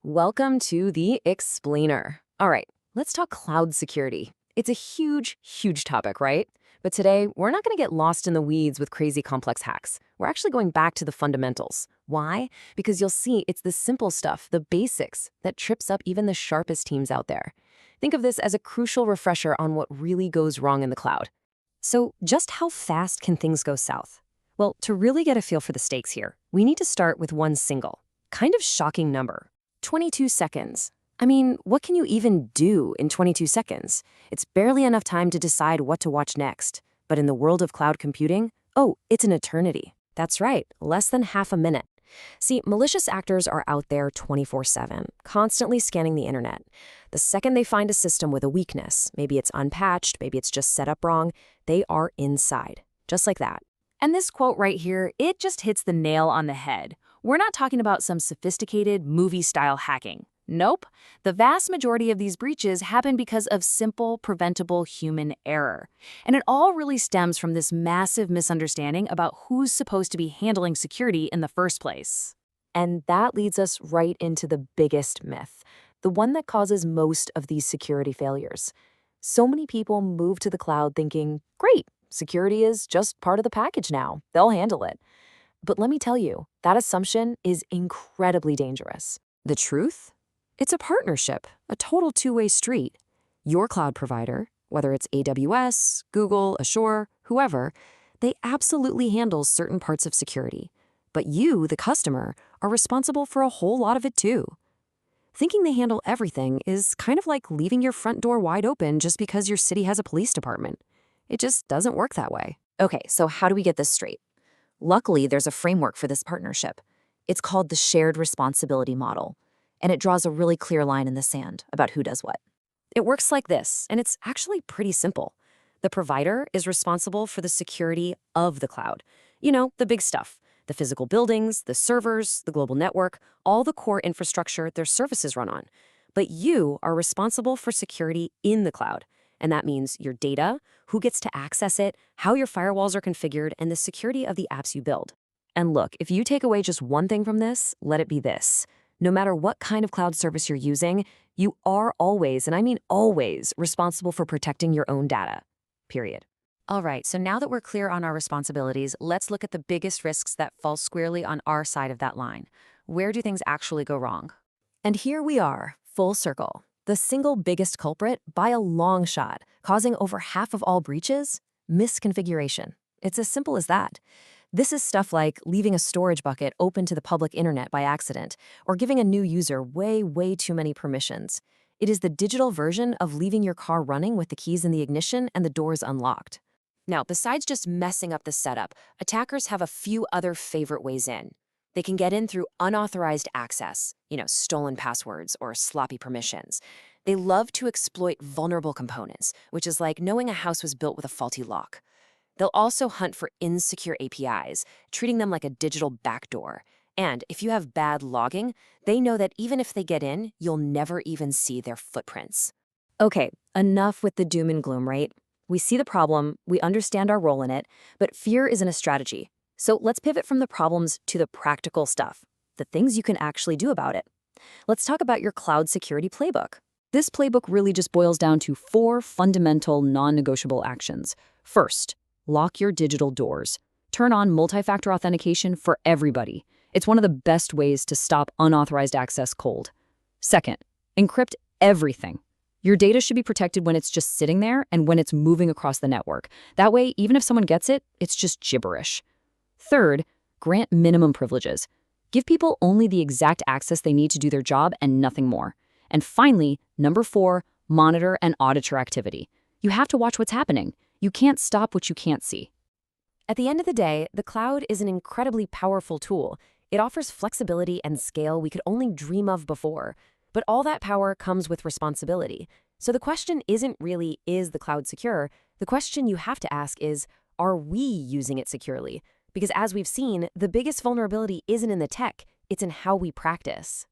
Welcome to the Explainer. All right, let's talk cloud security. It's a huge, huge topic, right? But today, we're not going to get lost in the weeds with crazy complex hacks. We're actually going back to the fundamentals. Why? Because you'll see it's the simple stuff, the basics, that trips up even the sharpest teams out there. Think of this as a crucial refresher on what really goes wrong in the cloud. So, just how fast can things go south? Well, to really get a feel for the stakes here, we need to start with one single, kind of shocking number. 22 seconds. I mean, what can you even do in 22 seconds? It's barely enough time to decide what to watch next. But in the world of cloud computing, oh, it's an eternity. That's right, less than half a minute. See, malicious actors are out there 24/7, constantly scanning the internet. The second they find a system with a weakness, maybe it's unpatched, maybe it's just set up wrong, they are inside. Just like that. And this quote right here, it just hits the nail on the head. We're not talking about some sophisticated movie-style hacking. Nope. The vast majority of these breaches happen because of simple, preventable human error. And it all really stems from this massive misunderstanding about who's supposed to be handling security in the first place. And that leads us right into the biggest myth, the one that causes most of these security failures. So many people move to the cloud thinking, great, security is just part of the package now. They'll handle it. But let me tell you, that assumption is incredibly dangerous. The truth? It's a partnership, a total two-way street. Your cloud provider, whether it's AWS, Google, Azure, whoever, they absolutely handle certain parts of security. But you, the customer, are responsible for a whole lot of it too. Thinking they handle everything is kind of like leaving your front door wide open just because your city has a police department. It just doesn't work that way. Okay, so how do we get this straight? Luckily, there's a framework for this partnership. It's called the shared responsibility model, and it draws a really clear line in the sand about who does what. It works like this, and it's actually pretty simple. The provider is responsible for the security of the cloud. You know, the big stuff. The physical buildings, the servers, the global network, all the core infrastructure their services run on. But you are responsible for security in the cloud. And that means your data, who gets to access it, how your firewalls are configured, and the security of the apps you build. And look, if you take away just one thing from this, let it be this. No matter what kind of cloud service you're using, you are always, and I mean always, responsible for protecting your own data. Period. All right, so now that we're clear on our responsibilities, let's look at the biggest risks that fall squarely on our side of that line. Where do things actually go wrong? And here we are, full circle. The single biggest culprit, by a long shot, causing over half of all breaches, misconfiguration. It's as simple as that. This is stuff like leaving a storage bucket open to the public internet by accident, or giving a new user way too many permissions. It is the digital version of leaving your car running with the keys in the ignition and the doors unlocked. Now, besides just messing up the setup, attackers have a few other favorite ways in. They can get in through unauthorized access, stolen passwords or sloppy permissions. They love to exploit vulnerable components, which is like knowing a house was built with a faulty lock. They'll also hunt for insecure APIs, treating them like a digital backdoor. And if you have bad logging, they know that even if they get in, you'll never even see their footprints. Okay, enough with the doom and gloom, right? We see the problem, we understand our role in it, but fear isn't a strategy. So let's pivot from the problems to the practical stuff, the things you can actually do about it. Let's talk about your cloud security playbook. This playbook really just boils down to 4 fundamental non-negotiable actions. First, lock your digital doors. Turn on multi-factor authentication for everybody. It's one of the best ways to stop unauthorized access cold. Second, encrypt everything. Your data should be protected when it's just sitting there and when it's moving across the network. That way, even if someone gets it, it's just gibberish. Third, grant minimum privileges. Give people only the exact access they need to do their job and nothing more. And finally, number 4, monitor and audit your activity. You have to watch what's happening. You can't stop what you can't see. At the end of the day, the cloud is an incredibly powerful tool. It offers flexibility and scale we could only dream of before. But all that power comes with responsibility. So the question isn't really, is the cloud secure? The question you have to ask is, are we using it securely? Because as we've seen, the biggest vulnerability isn't in the tech, it's in how we practice.